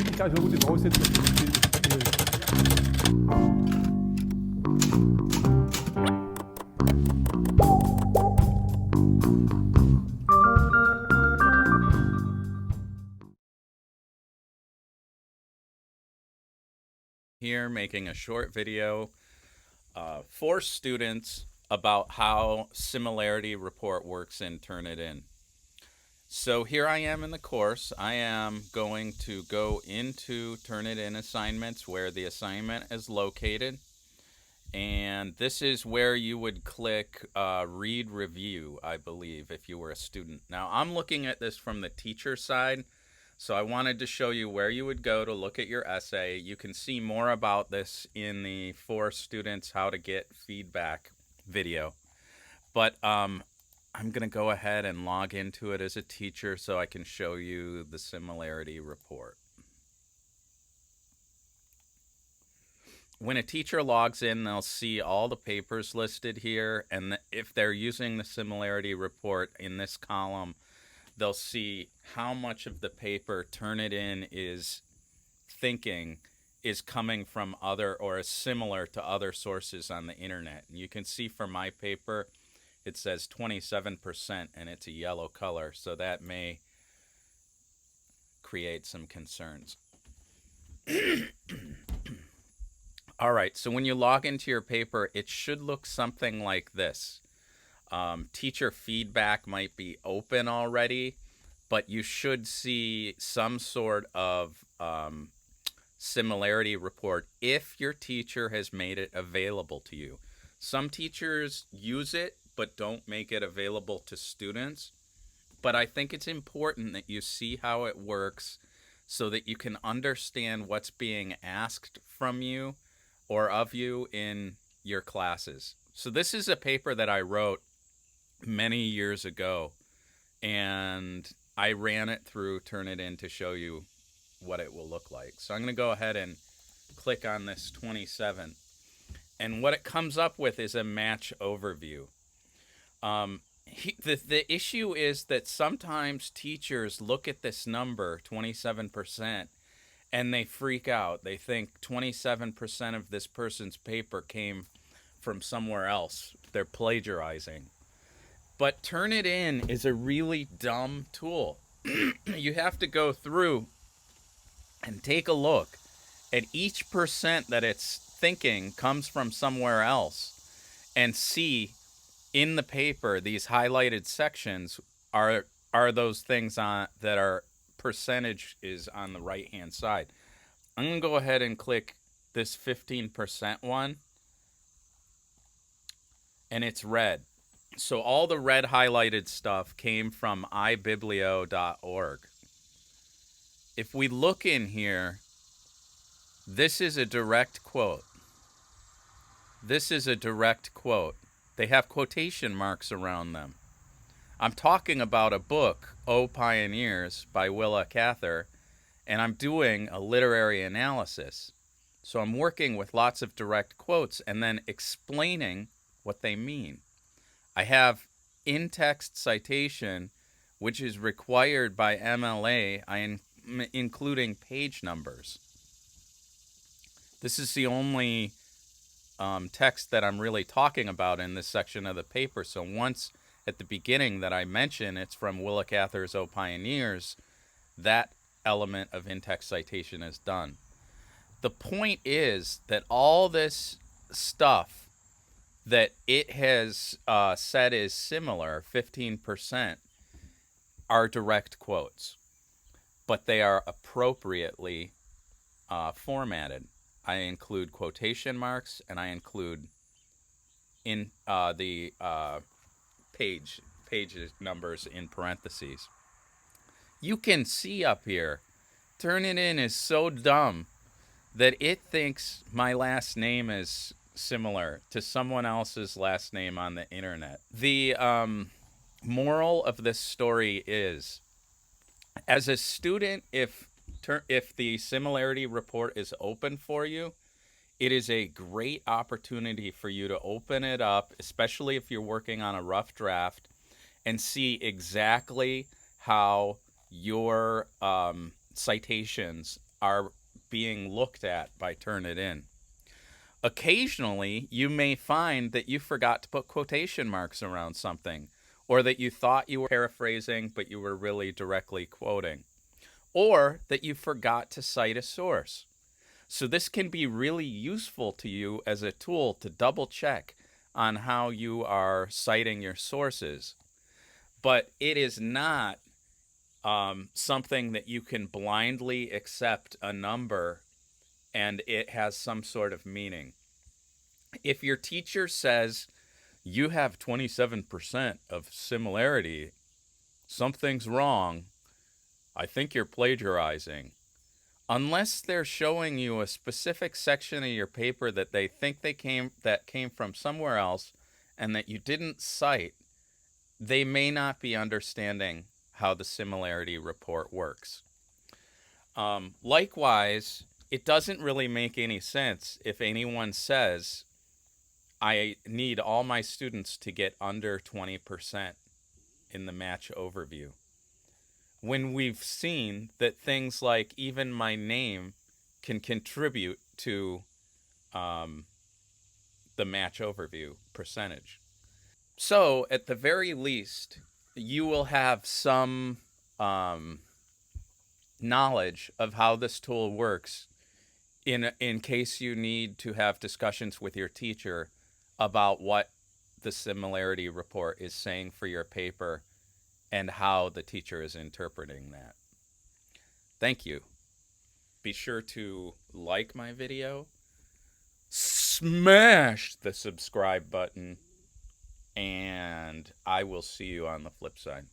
única jogo de LoL você Here making a short video for students about how Similarity Report works in Turnitin. So here I am in the course. I am going to go into Turnitin assignments where the assignment is located. And this is where you would click read review, I believe, if you were a student. Now I'm looking at this from the teacher side. So I wanted to show you where you would go to look at your essay. You can see more about this in the For Students How to Get Feedback video. But I'm going to go ahead and log into it as a teacher so I can show you the Similarity Report. When a teacher logs in, they'll see all the papers listed here. And if they're using the Similarity Report in this column, they'll see how much of the paper Turnitin is thinking is coming from other or is similar to other sources on the internet. And you can see for my paper, it says 27% and it's a yellow color, so that may create some concerns. All right, so when you log into your paper, it should look something like this. Teacher feedback might be open already, but you should see some sort of Similarity Report if your teacher has made it available to you. Some teachers use it but don't make it available to students. But I think it's important that you see how it works so that you can understand what's being asked from you or of you in your classes. So this is a paper that I wrote many years ago, and I ran it through Turnitin to show you what it will look like. So I'm going to go ahead and click on this 27. And what it comes up with is a match overview. The issue is that sometimes teachers look at this number, 27%, and they freak out. They think 27% of this person's paper came from somewhere else. They're plagiarizing. But Turnitin is a really dumb tool. You have to go through and take a look at each percent that it's thinking comes from somewhere else and see in the paper these highlighted sections are those things on that are percentage is on the right hand side. I'm going to go ahead and click this 15% one, and it's red. So all the red highlighted stuff came from ibiblio.org. If we look in here, this is a direct quote. This is a direct quote. They have quotation marks around them. I'm talking about a book, O Pioneers, by Willa Cather, and I'm doing a literary analysis. So I'm working with lots of direct quotes and then explaining what they mean. I have in-text citation, which is required by MLA, including page numbers. This is the only text that I'm really talking about in this section of the paper. So once at the beginning that I mention it's from Willa Cather's O Pioneers, that element of in-text citation is done. The point is that all this stuff that it has said is similar, 15%, are direct quotes, but they are appropriately formatted. I include quotation marks, and I include in the page numbers in parentheses. You can see up here, Turnitin is so dumb that it thinks my last name is similar to someone else's last name on the internet. The moral of this story is, as a student, if the Similarity Report is open for you, it is a great opportunity for you to open it up, especially if you're working on a rough draft, and see exactly how your citations are being looked at by Turnitin. Occasionally, you may find that you forgot to put quotation marks around something, or that you thought you were paraphrasing, but you were really directly quoting, or that you forgot to cite a source. So, this can be really useful to you as a tool to double check on how you are citing your sources. But it is not something that you can blindly accept a number and it has some sort of meaning. If your teacher says you have 27% of similarity, something's wrong, I think you're plagiarizing. Unless they're showing you a specific section of your paper that they think that came from somewhere else and that you didn't cite, they may not be understanding how the Similarity Report works. Likewise, it doesn't really make any sense if anyone says, I need all my students to get under 20% in the match overview, when we've seen that things like even my name can contribute to the match overview percentage. So, at the very least, you will have some knowledge of how this tool works in case you need to have discussions with your teacher about what the Similarity Report is saying for your paper and how the teacher is interpreting that. Thank you. Be sure to like my video, smash the subscribe button, and I will see you on the flip side.